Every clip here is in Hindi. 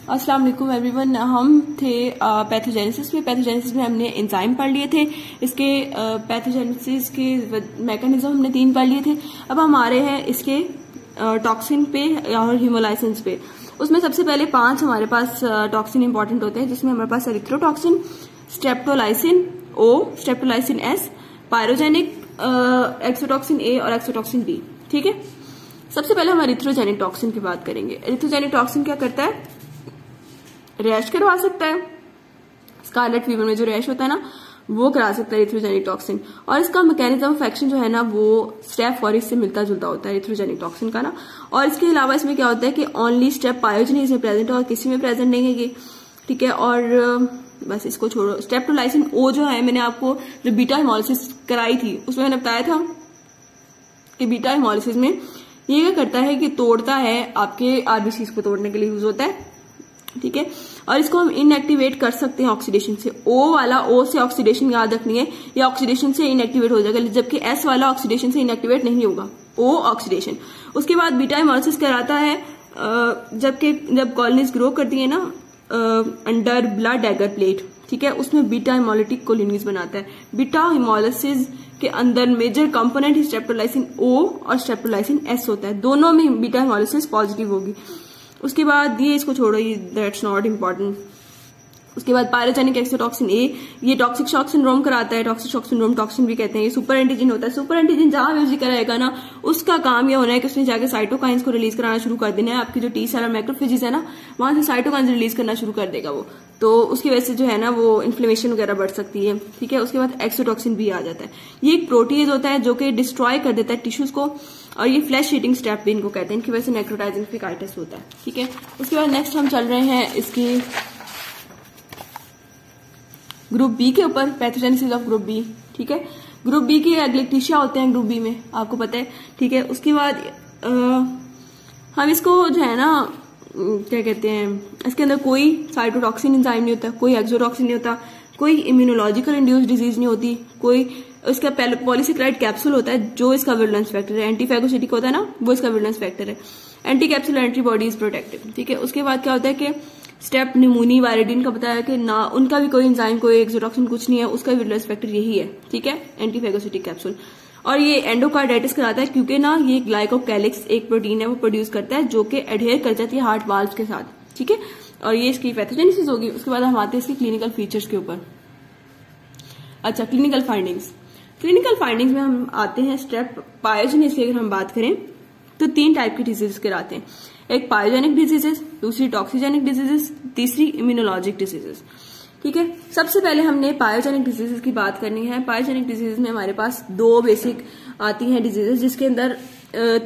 अस्सलाम वालेकुम एवरीवन। हम थे पैथोजेनेसिस में। पैथोजेनेसिस में हमने एंजाइम पढ़ लिए थे, इसके पैथोजेनेसिस के मैकेनिज्म हमने 3 पढ़ लिए थे। अब हम आ रहे हैं इसके टॉक्सिन पे और हीमोलाइसिस पे। उसमें सबसे पहले 5 हमारे पास टॉक्सिन इंपॉर्टेंट होते हैं, जिसमें हमारे पास erythrotoxin, streptolysin O, streptolysin S, pyrogenic, exotoxin A और एक्सोटॉक्सिन बी। ठीक है, सबसे पहले हम एरिथ्रोजेनिक टॉक्सिन की बात करेंगे। एरिथ्रोजेनिक टॉक्सिन क्या करता है? रैश करवा सकता है, स्कारलेट फीवर में जो रैश होता है ना, वो करा सकता है एरिथ्रोजेनिक टॉक्सिन। और इसका मैकेनिज्म ऑफ एक्शन जो है ना, वो स्टेप और इससे मिलता जुलता होता है एरिथ्रोजेनिक टॉक्सिन का ना। और इसके अलावा इसमें क्या होता है कि ओनली स्टेप पायोजेनिक में प्रेजेंट है और किसी में प्रेजेंट नहीं है ये। ठीक है, और बस इसको छोड़ो। स्ट्रेप्टोलाइसिन ओ जो है, मैंने आपको जो बीटा हेमोलिसिस कराई थी उसमें मैंने बताया था कि बीटा हेमोलिसिस में ये क्या करता है कि तोड़ता है, आपके आरबीसी को तोड़ने के लिए यूज होता है। ठीक है, और इसको हम इनएक्टिवेट कर सकते हैं ऑक्सीडेशन से। ओ वाला, ओ से ऑक्सीडेशन याद रखनी है, या ऑक्सीडेशन से इनएक्टिवेट हो जाएगा, जबकि एस वाला ऑक्सीडेशन से इनएक्टिवेट नहीं होगा, ओ ऑक्सीडेशन। उसके बाद बीटा हेमोलिसिस कराता है जब कॉलोनीज ग्रो करती है ना अंडर ब्लड एगर प्लेट। ठीक है, उसमें बीटा हेमोलिटिक कॉलोनीज बनाता है। बीटा हेमोलिसिस के अंदर मेजर कंपोनेंट ही स्ट्रेप्टोलाइसिन ओ और स्ट्रेप्टोलाइसिन एस होता है, दोनों में बीटा हेमोलिसिस पॉजिटिव होगी। उसके बाद ये इसको छोड़ो, ये दैट्स नॉट इम्पॉर्टेंट। उसके बाद पायरोजेनिक एक्सोटॉक्सिन ए, ये टॉक्सिक शॉक सिंड्रोम कराता है। टॉक्सिक शॉक सिंड्रोम टॉक्सिन भी कहते हैं। ये सुपर एंटीजन होता है। सुपर एंटीजन जहां म्यूजिक कराएगा ना, उसका काम यह होना है कि उसने जाके साइटोकाइंस को रिलीज कराना शुरू कर देना है। आपकी जो टी सेल और मैक्रोफेजेस है ना, वहां से साइटोकाइंस रिलीज करना शुरू कर देगा वो, तो उसकी वजह से जो है ना वो इन्फ्लेमेशन वगैरह बढ़ सकती है। ठीक है, उसके बाद एक्सोटॉक्सिन भी आ जाता है। ये एक प्रोटीज होता है जो कि डिस्ट्रॉय कर देता है टिश्यूज को, और ये फ्लैश ईटिंग स्टेप भी इनको कहते हैं। इनकी वजह से नेक्रोटाइजिंग फिकाइटिस होता है। ठीक है, उसके बाद नेक्स्ट हम चल रहे हैं इसकी ग्रुप बी के ऊपर, पैथोजेनेसिस ऑफ ग्रुप बी। ठीक है, ग्रुप बी के एग्लेक्टिशिया होते हैं ग्रुप बी में, आपको पता है। ठीक है, उसके बाद हम इसको जो है ना क्या कहते हैं, इसके अंदर कोई साइटोटॉक्सिन एंजाइम नहीं होता, कोई एक्सोटॉक्सिन नहीं होता, कोई इम्यूनोलॉजिकल इंड्यूस्ड डिजीज नहीं होती, कोई इसका पॉलीसेकेराइड कैप्सूल होता है जो इसका विरुलेंस फैक्टर है। एंटीफैगोसिटिक होता है ना, वो इसका विरुलेंस फैक्टर है। Anti capsule antibody is protective. ठीक है, उसके बाद क्या होता है कि स्टेप निमोनी वायरिडिन का बताया कि ना उनका भी कोई एंजाइम, कोई एक्सोटॉक्सिन कुछ नहीं है, उसका विरुलेंस फैक्टर यही है। ठीक है, एंटीफैगोसिटिक कैप्सूल। और ये एंडोकार्डाइटिस कराता है क्योंकि ना ये ग्लाइकोकैलिक्स एक प्रोटीन है, वो प्रोड्यूस करता है जो कि एडहेयर कर जाती है हार्ट वाल्व के साथ। ठीक है, और ये इसकी पैथोजेनेसिस होगी। उसके बाद हम आते हैं इसकी क्लिनिकल फीचर्स के ऊपर। अच्छा, क्लिनिकल फाइंडिंग्स। क्लिनिकल फाइंडिंग्स में हम आते हैं स्टेप पायोजेनेसिस की अगर हम बात करें तो 3 टाइप की डिजीजेस कराते हैं। एक पायोजेनिक डिजीजेस, दूसरी टॉक्सिजेनिक डिजीजेस, तीसरी इम्यूनोलॉजिक डिजीजेस। ठीक है, सबसे पहले हमने पायोजेनिक डिजीजेस की बात करनी है। पायोजेनिक डिजीजेस में हमारे पास 2 बेसिक आती हैं डिजीजेस, जिसके अंदर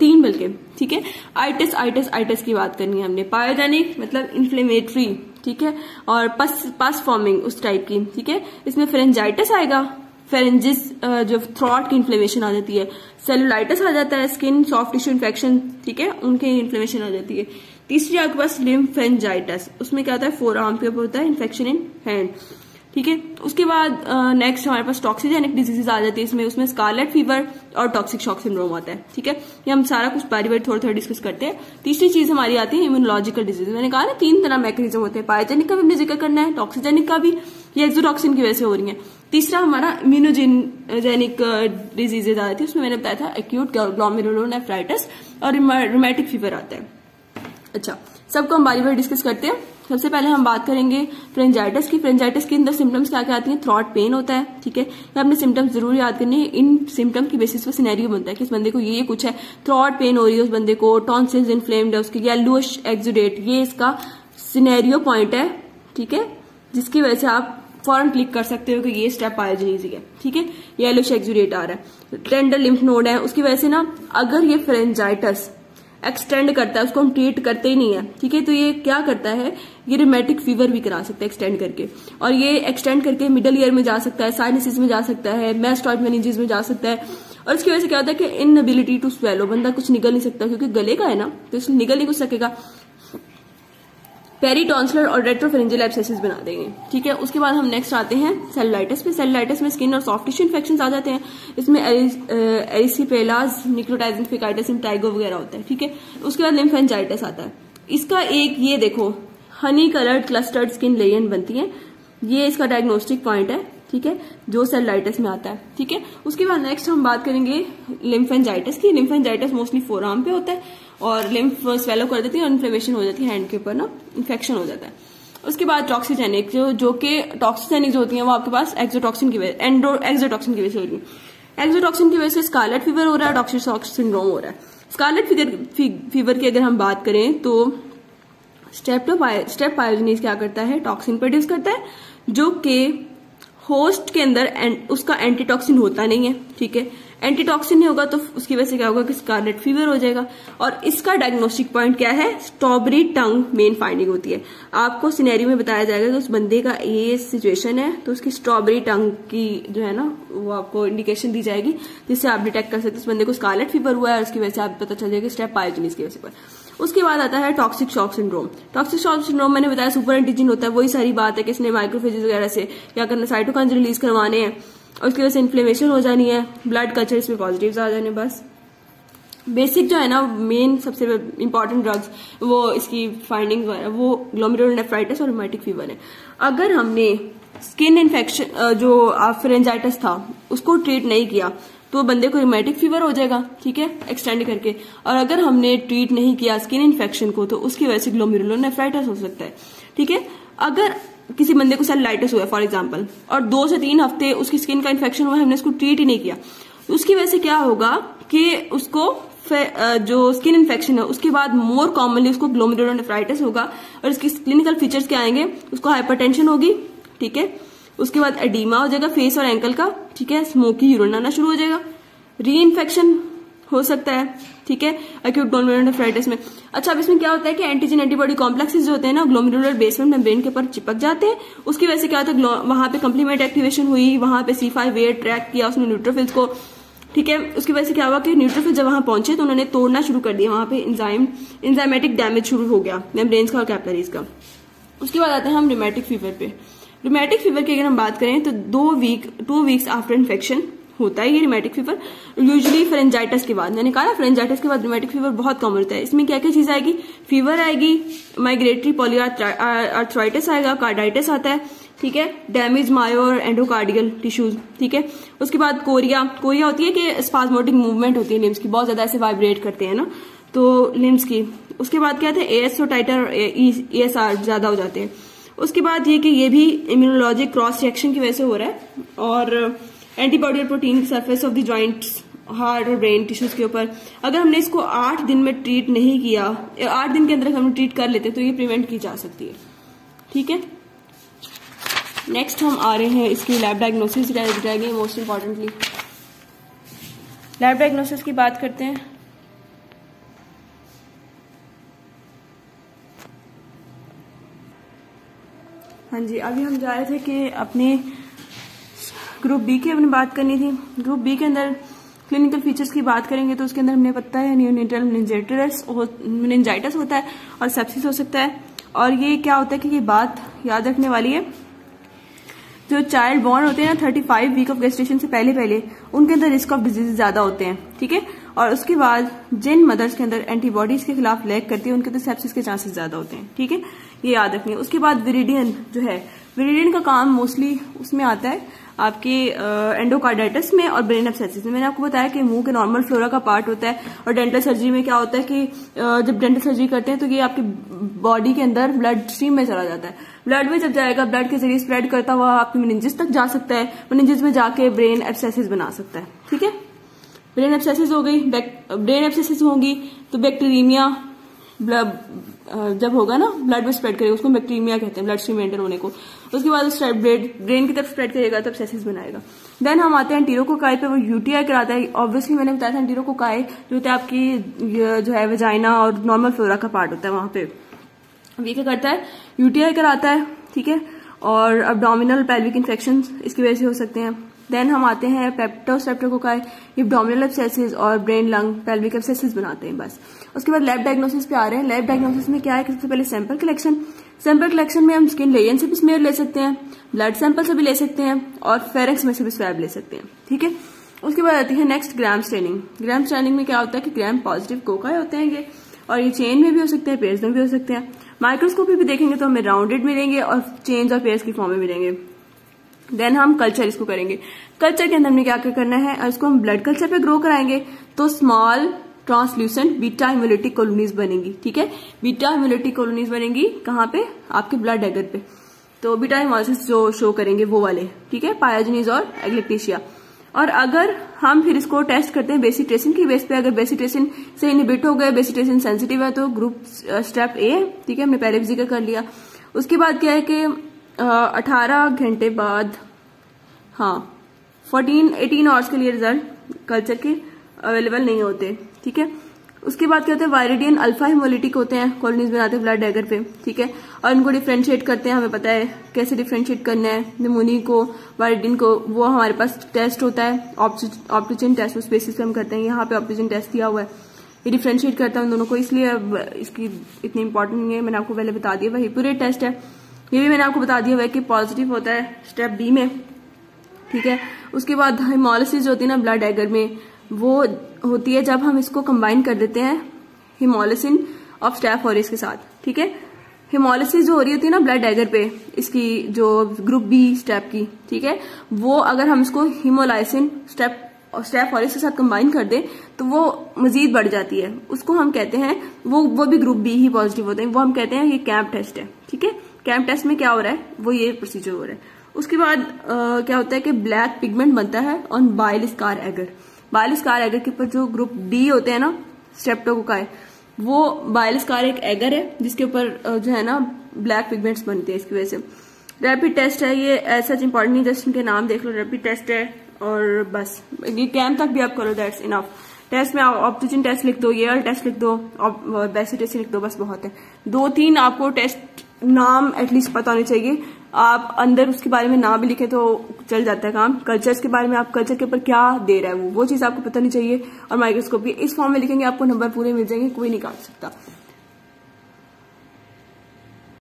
3 मिलके। ठीक है, आइटिस की बात करनी है हमने। पायोजेनिक मतलब इन्फ्लेमेटरी, ठीक है, और पस फॉर्मिंग उस टाइप की। ठीक है, इसमें फेरेंजाइटिस आएगा, फेरेंजिस जो थ्रॉट की इन्फ्लेमेशन आ जाती है, सेलुलाइटिस आ जाता है, स्किन सॉफ्ट टिश्यू इन्फेक्शन, ठीक है, उनके इन्फ्लेमेशन आ जाती है। तीसरी आपके पास लिम्फेंजाइटिस, उसमें क्या होता है, फोर आर्म के ऊपर होता है, इन्फेक्शन इन हैंड। ठीक है, उसके बाद नेक्स्ट हमारे पास टॉक्सिजेनिक डिजीजेस आ जाती है उसमें स्कारलेट फीवर और टॉक्सिक शॉक सिंड्रोम आता है। ठीक है, ये हम सारा कुछ बारी बारी थोड़ा थोड़ा डिस्कस करते हैं। तीसरी चीज हमारी आती है इम्यूनोलॉजिकल डिजीज। मैंने कहा ना 3 तरह मैकेनिज्म होते हैं, पायोजेनिक का भी हमने जिक्र करना है, टॉक्सिजेनिक का भी, ये एक्सोटॉक्सिन की वजह से हो रही है। तीसरा हमारा इम्यूनोजेनिक डिजीजेज आ जाती है, उसमें मैंने बताया था एक्यूट ग्लोमेरुलोनेफ्राइटिस और रूमेटिक फीवर आता है। अच्छा, सबको हम बारी बारी डिस्कस करते हैं। सबसे पहले हम बात करेंगे फ्रेंजाइटिस की। फ्रेंजाइटिस के अंदर सिम्टम्स क्या क्या आती हैं? थ्रॉट पेन होता है। ठीक है, ये आपने सिम्टम्स जरूर याद करने हैं। इन सिम्टम की बेसिस पर सिनेरियो बनता है कि इस बंदे को ये कुछ है, थ्रॉट पेन हो रही है उस बंदे को, टॉन्सिल्स इन्फ्लेम्ड है, उसके येलोइश एक्सुडेट, ये इसका सिनेरियो पॉइंट है। ठीक है, जिसकी वजह से आप फौरन क्लिक कर सकते हो कि ये स्टेप पायोजेनेसिस है। ठीक है, येलोइश एक्सुडेट आ रहा है, टेंडर लिम्फ नोड है, उसकी वजह से ना अगर ये फ्रेंजाइटिस एक्सटेंड करता है, उसको हम ट्रीट करते ही नहीं है। ठीक है, तो ये क्या करता है, ये रूमेटिक फीवर भी करा सकता है एक्सटेंड करके, और ये एक्सटेंड करके मिडल ईयर में जा सकता है, साइनसिस में जा सकता है, मैस्टॉइड मेनिंजेस में जा सकता है। और इसकी वजह से क्या होता है कि इनएबिलिटी टू स्वेलो, बंदा कुछ निगल नहीं सकता क्योंकि गले का है ना, तो इसमें निगल नहीं कुछ सकेगा। पेरीटॉन्सिलर और रेट्रोफेरेंजियल एब्सेसिस बना देंगे। ठीक है, उसके बाद हम नेक्स्ट आते हैं सेलुलाइटिस पे। सेलुलाइटिस में स्किन और सॉफ्ट टिश्यू इन्फेक्शन आ जाते हैं। इसमें एरिसीपेलाज, निक्लोटाइजिंग फिकाइटिस, इंटाइगो वगैरह होता है। ठीक है, उसके बाद लिम्फेंजाइटिस आता है। इसका एक ये देखो, honey coloured clustered skin lesion बनती है। ये इसका डायग्नोस्टिक पॉइंट है, ठीक है, जो सेल्युलाइटिस में आता है, ठीक है। उसके बाद नेक्स्ट हम बात करेंगे लिम्फेंजाइटिस की। लिम्फेंजाइटिस मोस्टली फोरआर्म पे होता है और लिम्फ स्वेलो कर देती है और इन्फ्लेमेशन हो जाती है हैंड के ऊपर ना, इन्फेक्शन हो जाता है। उसके बाद टॉक्सिजेनिक, जो कि टॉक्सिजेनिक जो होती है वो आपके पास एक्सोटॉक्सिन की वजह एक्सोटॉक्सिन की वजह से होगी। एक्सोटॉक्सिन की वजह से स्कारलेट फीवर हो रहा है, टॉक्सिक सिंड्रोम हो रहा है। स्कारलेट फीवर की अगर हम बात करें तो स्टेप पायोजनीज क्या करता है, टॉक्सिन प्रोड्यूस करता है जो कि होस्ट के अंदर उसका एंटीटॉक्सिन होता नहीं है, ठीक है। एंटीटॉक्सिन नहीं होगा तो उसकी वजह से क्या होगा कि स्कारलेट फीवर हो जाएगा। और इसका डायग्नोस्टिक पॉइंट क्या है, स्ट्रॉबेरी टंग मेन फाइंडिंग होती है। आपको सिनेरियो में बताया जाएगा कि उस बंदे का ये सिचुएशन है तो उसकी स्ट्रॉबेरी टंग की जो है ना वो आपको इंडिकेशन दी जाएगी, जिससे आप डिटेक्ट कर सकते हैं उस बंदे को स्कारलेट फीवर हुआ है और उसकी वजह से आप पता चल जाएगा स्टेप पायोजनीज की वजह से। उसके बाद आता है toxic shock syndrome. Toxic shock syndrome मैंने बताया सुपर एंटीजन होता है, वही सारी बात है कि इसने माइक्रोफेजेस वगैरह से क्या करना, साइटोकाइन्स रिलीज करवाने हैं और उसकी वजह से इन्फ्लेमेशन हो जानी है, ब्लड कल्चर इसमें पॉजिटिव आ जाने। बस बेसिक जो है ना मेन सबसे इंपॉर्टेंट ड्रग्स वो इसकी फाइंडिंग वो ग्लोमेरुलोनेफ्राइटिस और रूमेटिक फीवर है। अगर हमने स्किन इन्फेक्शन जो फेरेंजाइटिस था उसको ट्रीट नहीं किया तो बंदे को रूमेटिक फीवर हो जाएगा, ठीक है, एक्सटेंड करके। और अगर हमने ट्रीट नहीं किया स्किन इन्फेक्शन को तो उसकी वजह से ग्लोमेरुलोनेफ्राइटिस हो सकता है, ठीक है। अगर किसी बंदे को सेल्युलाइटिस हुआ फॉर एग्जांपल और 2 से 3 हफ्ते उसकी स्किन का इन्फेक्शन हुआ, हमने उसको ट्रीट ही नहीं किया, उसकी वजह से क्या होगा कि उसको जो स्किन इन्फेक्शन है उसके बाद मोर कॉमनली उसको ग्लोमेरुलोनेफ्राइटिस होगा और इसकी क्लिनिकल फीचर्स क्या आएंगे, उसको हाइपरटेंशन होगी, ठीक है। उसके बाद एडीमा हो जाएगा फेस और एंकल का, ठीक है, स्मोकी यूरिन आना शुरू हो जाएगा, री इन्फेक्शन हो सकता है, ठीक है, एक्यूट ग्लोमेरुलोनेफ्राइटिस में। अच्छा, अब इसमें क्या होता है कि एंटीजन एंटीबॉडी कॉम्प्लेक्सेस जो होते हैं ना ग्लोमेरुलर बेसमेंट मेम्ब्रेन के ऊपर चिपक जाते हैं। उसकी वजह से क्या होता है, वहां पे कंप्लीमेंट एक्टिवेशन हुई, वहां पे C5 वेट ट्रैक किया उसने न्यूट्रोफिल्स को, ठीक है। उसकी वजह से क्या हुआ कि न्यूट्रोफिल जब वहां पहुंचे तो उन्होंने तोड़ना शुरू कर दिया, वहां पे इंजाइमेटिक डैमेज शुरू हो गया मेम्ब्रेन्स का और कैपिलरीज का। उसके बाद आते हैं हम रूमेटिक फीवर पे। रूमेटिक फीवर की अगर हम बात करें तो 2 वीक्स आफ्टर इन्फेक्शन होता है ये रूमेटिक फीवर, यूजुअली फेरेंजाइटिस के बाद। मैंने कहा फेरेंजाइटिस के बाद रूमेटिक फीवर बहुत कॉमन होता है। इसमें क्या क्या चीज आएगी, फीवर आएगी, माइग्रेटरी पॉलीआर्थराइटिस आएगा, कार्डाइटिस आता है, ठीक है, डैमेज मायो और एंडोकार्डियल टिश्यूज, ठीक है। उसके बाद कोरिया होती है कि स्पाज्मोटिक मूवमेंट होती है लिम्स की, बहुत ज्यादा ऐसे वाइब्रेट करते हैं ना तो लिम्स की। उसके बाद क्या था, ASO टाइटर और ESR ज्यादा हो जाते हैं। उसके बाद ये कि ये भी इम्यूनोलॉजिक क्रॉस रिएक्शन की वजह से हो रहा है और एंटीबॉडी और प्रोटीन की surface of the joints heart और ब्रेन टिश्यूज के ऊपर। अगर हमने इसको 8 दिन में ट्रीट नहीं किया, 8 दिन के अंदर हम ट्रीट कर लेते तो ये प्रिवेंट की जा सकती है, ठीक है। नेक्स्ट हम आ रहे हैं इसकी लैब डायग्नोसिस रह गई मोस्ट इंपॉर्टेंटली। लैब डायग्नोसिस की बात करते हैं। हाँ जी, अभी हम जा रहे थे कि अपने ग्रुप बी की अपनी बात करनी थी। ग्रुप बी के अंदर क्लिनिकल फीचर्स की बात करेंगे तो उसके अंदर हमने पता है नियोनेटल मेनिंजाइटिस होता है और सेप्सिस हो सकता है। और ये क्या होता है कि ये बात याद रखने वाली है, जो चाइल्ड बॉर्न होते हैं ना 35 वीक ऑफ गेस्टेशन से पहले उनके अंदर रिस्क ऑफ डिजीज ज्यादा होते हैं, ठीक है। और उसके बाद जिन मदर्स के अंदर एंटीबॉडीज के खिलाफ लैग करती है उनके अंदर सेप्सिस के चांसेस ज्यादा होते हैं, ठीक है, ये याद रखनी है। उसके बाद विरिडियन जो है, विरिडियन का काम मोस्टली उसमें आता है आपके एंडोकार्डाइटिस में और ब्रेन एब्सेसिस में। मैंने आपको बताया कि मुंह के नॉर्मल फ्लोरा का पार्ट होता है और डेंटल सर्जरी में क्या होता है कि जब डेंटल सर्जरी करते हैं तो ये आपकी बॉडी के अंदर ब्लड स्ट्रीम में चला जाता है। ब्लड में जब जाएगा ब्लड के जरिए स्प्रेड करता हुआ आपकी मेनिंजिस तक जा सकता है, मेनिंजिस में जाके ब्रेन एब्सेसिस बना सकता है, ठीक है। ब्रेन एब्सेसिस हो गई, ब्रेन एब्सेसिस होगी तो बैक्टीरियमिया जब होगा ना ब्लड में स्प्रेड करेगा, उसको बैक्टीरियमिया कहते हैं, ब्लड स्ट्रीम एंटर होने को। उसके बाद ब्रेन की तरफ स्प्रेड करेगा तब सेसिस बनाएगा। देन हम आते हैं एंटीरोकोकाई पे, वो यूटीआई कराता है। ऑब्वियसली मैंने बताया था एंटीरोकोकाई जो होता है आपकी जो है वेजाइना और नॉर्मल फ्लोरा का पार्ट होता है वहां पे, ये क्या करता है, यूटीआई कराता है, ठीक है। और अब्डोमिनल पेल्विक इन्फेक्शन इसकी वजह से हो सकते हैं। देन हम आते हैं पेप्टोस्ट्रेप्टोकोकाई, एब्डोमिनल एब्सेसिस और ब्रेन लंग पेल्विक एब्सेसिस बनाते हैं बस। उसके बाद लैब डायग्नोसिस पे आ रहे हैं। लैब डायग्नोसिस में क्या है कि सबसे पहले सैंपल कलेक्शन में हम स्किन लेजन से भी स्मेयर ले सकते हैं, ब्लड सैंपल से भी ले सकते हैं और फेरेक्स में से भी स्वैब ले सकते हैं, ठीक है। उसके बाद आती है next gram staining. Gram staining में क्या होता है कि ग्राम पॉजिटिव कोकाई होते हैं ये, और ये चेन में भी हो सकते हैं, पेयर्स में भी हो सकते हैं। माइक्रोस्कोपी भी देखेंगे तो हमें राउंडेड मिलेंगे और चेन्स और पेयर्स की फॉर्म में मिलेंगे। देन हम कल्चर इसको करेंगे। कल्चर के अंदर हमने क्या क्या करना है, और इसको हम ब्लड कल्चर पे ग्रो कराएंगे तो small translucent beta hemolytic colonies बनेंगी। ठीक है, बीटा हेमोलिटिक कॉलोनीज बनेंगी कहाँ पे, आपके ब्लड एगर पे। तो बीटा हेमोलिसिस जो शो करेंगे वो वाले, ठीक है, पायोजेनिस और एग्लेक्टेशिया। और अगर हम फिर इसको टेस्ट करते हैं बेसिट्रेसिन की बेस पे, अगर बेसिट्रेसिन से इनहिबिट हो गए, बेसिट्रेसिन सेंसिटिव है, तो ग्रुप स्टेप ए, ठीक है, हमने पहले भी जिक्र कर लिया। उसके बाद क्या है कि 18 घंटे बाद, हाँ 18 आवर्स के लिए रिजल्ट कल्चर के अवेलेबल नहीं होते। ठीक है, उसके बाद क्या होता है, वायरिडियन अल्फा हेमोलिटिक होते हैं, कॉलोनीज बनाते हैं ब्लड एगर पे। ठीक है, और इनको डिफ्रेंशिएट करते हैं, हमें पता है कैसे डिफ्रेंशिएट करना है, निमोनी को, वायरिडियन को, वो हमारे पास टेस्ट होता है ऑप्टिजन टेस्ट, उस बेसिस पे हम करते हैं। यहाँ पे ऑप्टिजन टेस्ट दिया हुआ है, ये डिफ्रेंशिएट करता है उन दोनों को, इसलिए अब इसकी इतनी इंपॉर्टेंट नहीं है, मैंने आपको पहले बता दिया। वही पूरे टेस्ट है, ये भी मैंने आपको बता दिया हुआ है कि पॉजिटिव होता है स्टेप बी में। ठीक है, उसके बाद हेमोलिसिस होती है ना ब्लड एगर में, वो होती है जब हम इसको कंबाइन कर देते हैं हेमोलिसिन ऑफ स्टेफ ऑरिस के साथ। ठीक है, हेमोलिसिस जो हो रही होती है ना ब्लड एगर पे, इसकी जो ग्रुप बी स्टेप की, ठीक है, वो अगर हम इसको हीमोलाइसिन स्टेफ ऑरिस के साथ कंबाइन कर दे तो वो मजीद बढ़ जाती है। उसको हम कहते हैं, वो भी ग्रुप बी ही पॉजिटिव होते हैं, वो हम कहते हैं ये कैंप टेस्ट है। ठीक है, कैंप टेस्ट में क्या हो रहा है, वो ये प्रोसीजर हो रहा है। उसके बाद क्या होता है कि ब्लैक पिगमेंट बनता है on bile scar agar. Bile scar agar के ऊपर जो ग्रुप डी होते हैं ना स्ट्रेप्टोकोकाई, वो बाइल स्कार एक एगर है जिसके ऊपर जो है ना ब्लैक पिगमेंट्स बनते हैं, इसकी वजह से। रैपिड टेस्ट है ये, ऐसा इंपॉर्टेंट नहीं, जस्ट इनके नाम देख लो, रैपिड टेस्ट है और बस ये कैंप तक भी आप करो, दैट्स इनफ। टेस्ट में ऑप्टिजन टेस्ट लिख दो, ये टेस्ट लिख दो और बेसिट्रेसिन लिख दो, बस बहुत है। 2-3 आपको टेस्ट नाम एटलीस्ट पता होने चाहिए, आप अंदर उसके बारे में ना भी लिखे तो चल जाता है काम। कल्चर्स के बारे में, आप कल्चर के ऊपर क्या दे रहा है वो चीज आपको पता नहीं चाहिए। और माइक्रोस्कोपी इस फॉर्म में लिखेंगे, आपको नंबर पूरे मिल जाएंगे, कोई नहीं काट सकता।